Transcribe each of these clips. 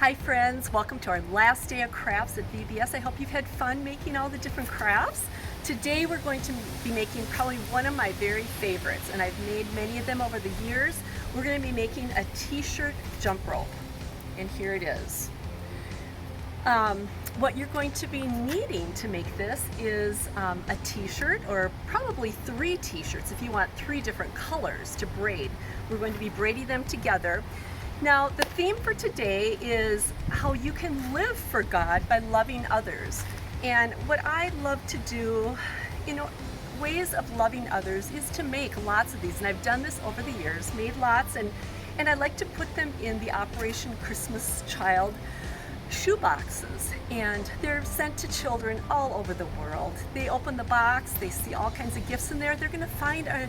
Hi friends, welcome to our last day of crafts at VBS. I hope you've had fun making all the different crafts. Today we're going to be making probably one of my very favorites, and I've made many of them over the years. We're going to be making a t-shirt jump rope, and here it is. What you're going to be needing to make this is a t-shirt, or probably 3 t-shirts if you want 3 different colors to braid. We're going to be braiding them together. Now, the theme for today is how you can live for God by loving others. And what I love to do, ways of loving others, is to make lots of these. And I've done this over the years, made lots, and I like to put them in the Operation Christmas Child shoe boxes, and they're sent to children all over the world. They open the box, they see all kinds of gifts in there. They're going to find a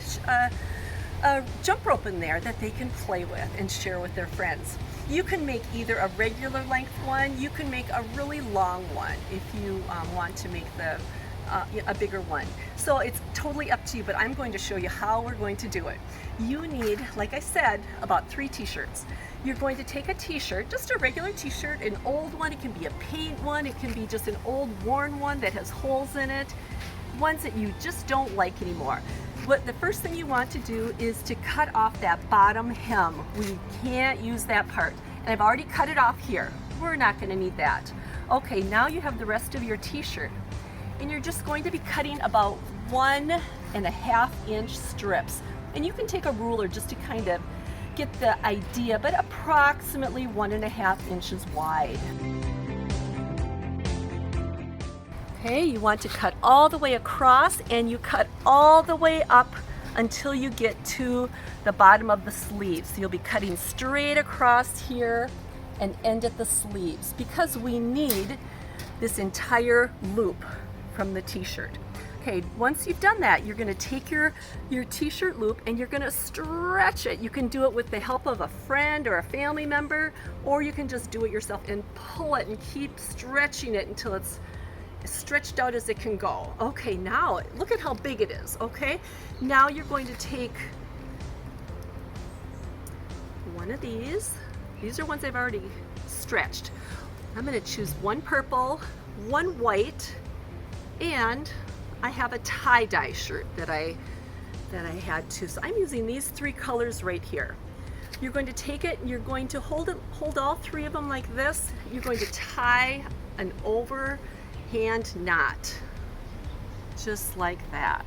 jump rope in there that they can play with and share with their friends. You can make either a regular length one, you can make a really long one if you want to make a bigger one. So it's totally up to you, but I'm going to show you how we're going to do it. You need, like I said, about 3 t-shirts. You're going to take a t-shirt, just a regular t-shirt, an old one, it can be a paint one, it can be just an old worn one that has holes in it, ones that you just don't like anymore. The first thing you want to do is to cut off that bottom hem. We can't use that part. And I've already cut it off here. We're not going to need that. Okay, now you have the rest of your t-shirt. And you're just going to be cutting about 1.5 inch strips. And you can take a ruler just to kind of get the idea, but approximately 1.5 inches wide. Okay, you want to cut all the way across, and you cut all the way up until you get to the bottom of the sleeves. So you'll be cutting straight across here and end at the sleeves, because we need this entire loop from the t-shirt. Okay, once you've done that, you're going to take your t-shirt loop and you're going to stretch it. You can do it with the help of a friend or a family member, or you can just do it yourself and pull it and keep stretching it until it's stretched out as it can go. Okay, now look at how big it is. Okay, now you're going to take one of these. These are ones I've already stretched. I'm going to choose one purple, one white, and I have a tie-dye shirt that I had too. So I'm using these 3 colors right here. You're going to take it and you're going to hold all 3 of them like this. You're going to tie an overhand knot, just like that.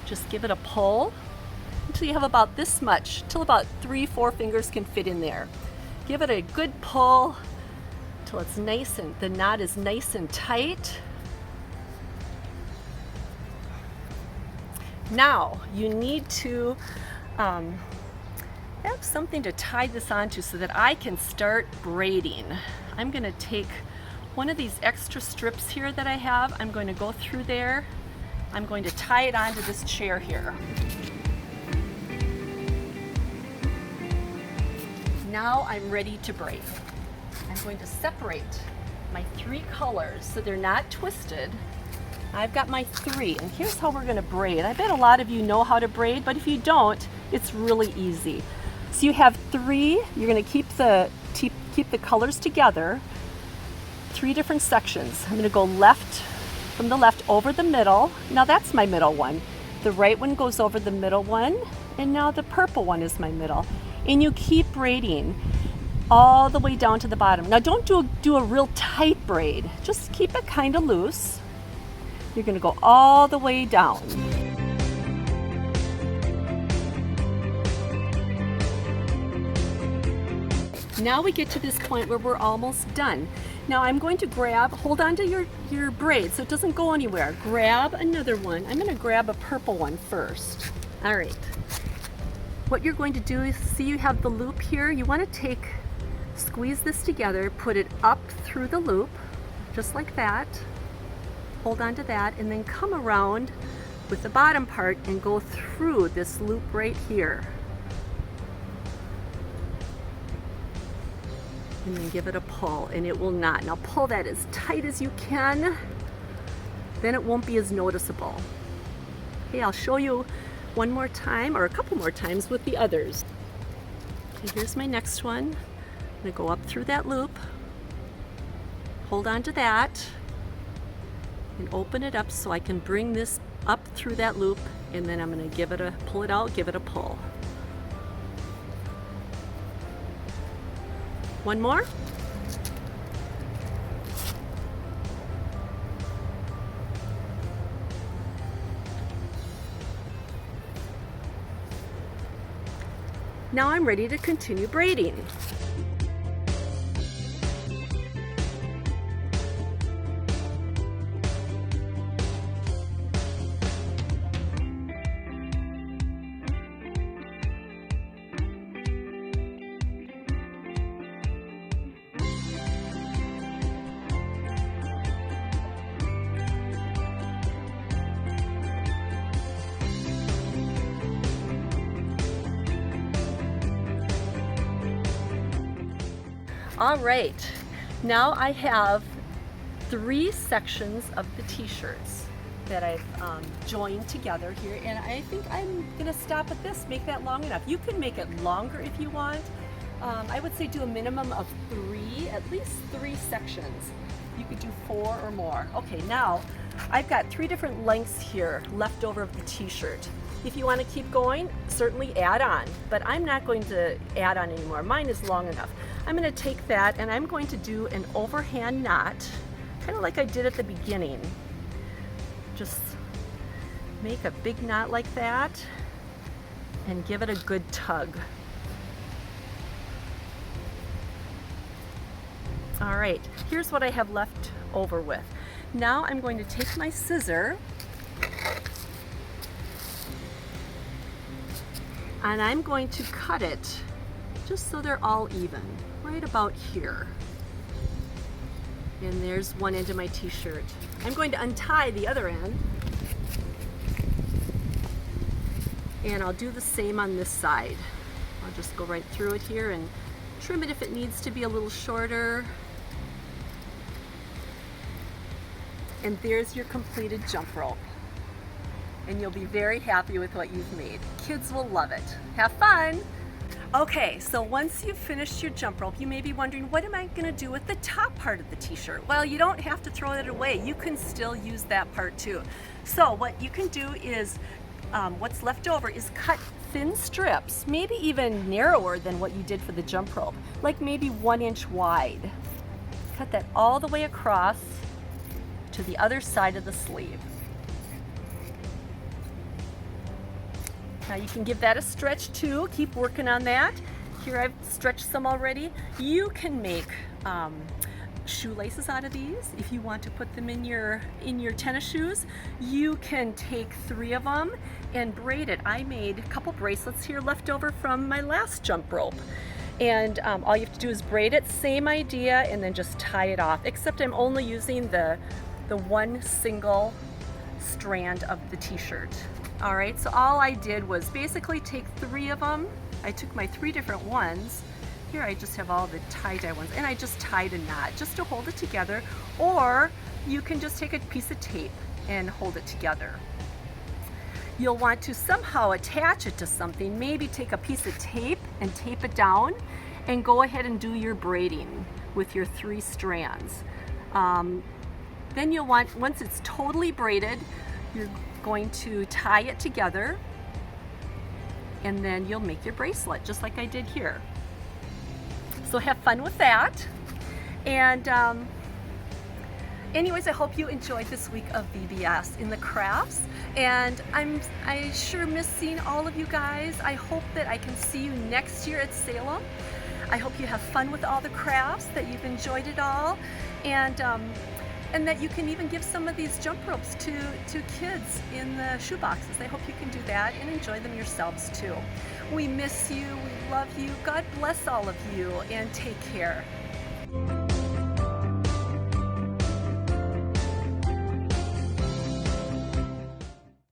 Just give it a pull until you have about this much, till about 3-4 fingers can fit in there. Give it a good pull till it's nice and the knot is nice and tight. Now you need to have something to tie this onto so that I can start braiding. I'm going to take one of these extra strips here that I have. I'm going to go through there. I'm going to tie it onto this chair here. Now I'm ready to braid. I'm going to separate my 3 colors so they're not twisted. I've got my 3, and here's how we're going to braid. I bet a lot of you know how to braid, but if you don't, it's really easy. So you have 3, you're going to keep the colors together, 3 different sections. I'm going to go from the left over the middle. Now that's my middle one. The right one goes over the middle one, and now the purple one is my middle. And you keep braiding all the way down to the bottom. Now don't do a real tight braid. Just keep it kind of loose. You're going to go all the way down. Now we get to this point where we're almost done. Now I'm going to hold on to your braid so it doesn't go anywhere. Grab another one. I'm going to grab a purple one first. All right. What you're going to do is, see you have the loop here. You want to squeeze this together, put it up through the loop, just like that. Hold on to that, and then come around with the bottom part and go through this loop right here. And then give it a pull, and it will knot. Now pull that as tight as you can, then it won't be as noticeable. Okay, I'll show you one more time or a couple more times with the others. Okay, here's my next one. I'm gonna go up through that loop, hold on to that, and open it up so I can bring this up through that loop, and then I'm gonna pull it out, give it a pull. One more. Now I'm ready to continue braiding. All right, now I have 3 sections of the t-shirts that I've joined together here, and I think I'm gonna stop at this, make that long enough. You can make it longer if you want. I would say do a minimum of 3, at least 3 sections. You could do 4 or more. Okay, now I've got 3 different lengths here left over of the t-shirt. If you want to keep going, certainly add on, but I'm not going to add on anymore. Mine is long enough. I'm going to take that and I'm going to do an overhand knot, kind of like I did at the beginning. Just make a big knot like that and give it a good tug. All right, here's what I have left over with. Now I'm going to take my scissor and I'm going to cut it just so they're all even, right about here. And there's one end of my t-shirt. I'm going to untie the other end, and I'll do the same on this side. I'll just go right through it here and trim it if it needs to be a little shorter. And there's your completed jump rope. And you'll be very happy with what you've made. Kids will love it. Have fun! Okay, so once you've finished your jump rope, you may be wondering, what am I going to do with the top part of the t-shirt? Well, you don't have to throw it away. You can still use that part too. So what you can do is, what's left over is cut thin strips, maybe even narrower than what you did for the jump rope, like maybe 1 inch wide. Cut that all the way across to the other side of the sleeve. Now you can give that a stretch too. Keep working on that. Here I've stretched some already. You can make shoelaces out of these if you want to put them in your tennis shoes. You can take 3 of them and braid it. I made a couple bracelets here left over from my last jump rope. And all you have to do is braid it, same idea, and then just tie it off, except I'm only using the one single strand of the t-shirt. All right, so all I did was basically take 3 of them. I took my 3 different ones. Here I just have all the tie-dye ones, and I just tied a knot just to hold it together, or you can just take a piece of tape and hold it together. You'll want to somehow attach it to something, maybe take a piece of tape and tape it down, and go ahead and do your braiding with your 3 strands. Then you'll want, once it's totally braided, you're going to tie it together, and then you'll make your bracelet just like I did here. So have fun with that. And anyways, I hope you enjoyed this week of VBS in the crafts, and I sure miss seeing all of you guys. I hope that I can see you next year at Salem. I hope you have fun with all the crafts, that you've enjoyed it all, and that you can even give some of these jump ropes to kids in the shoe boxes. I hope you can do that and enjoy them yourselves too. We miss you, we love you, God bless all of you, and take care.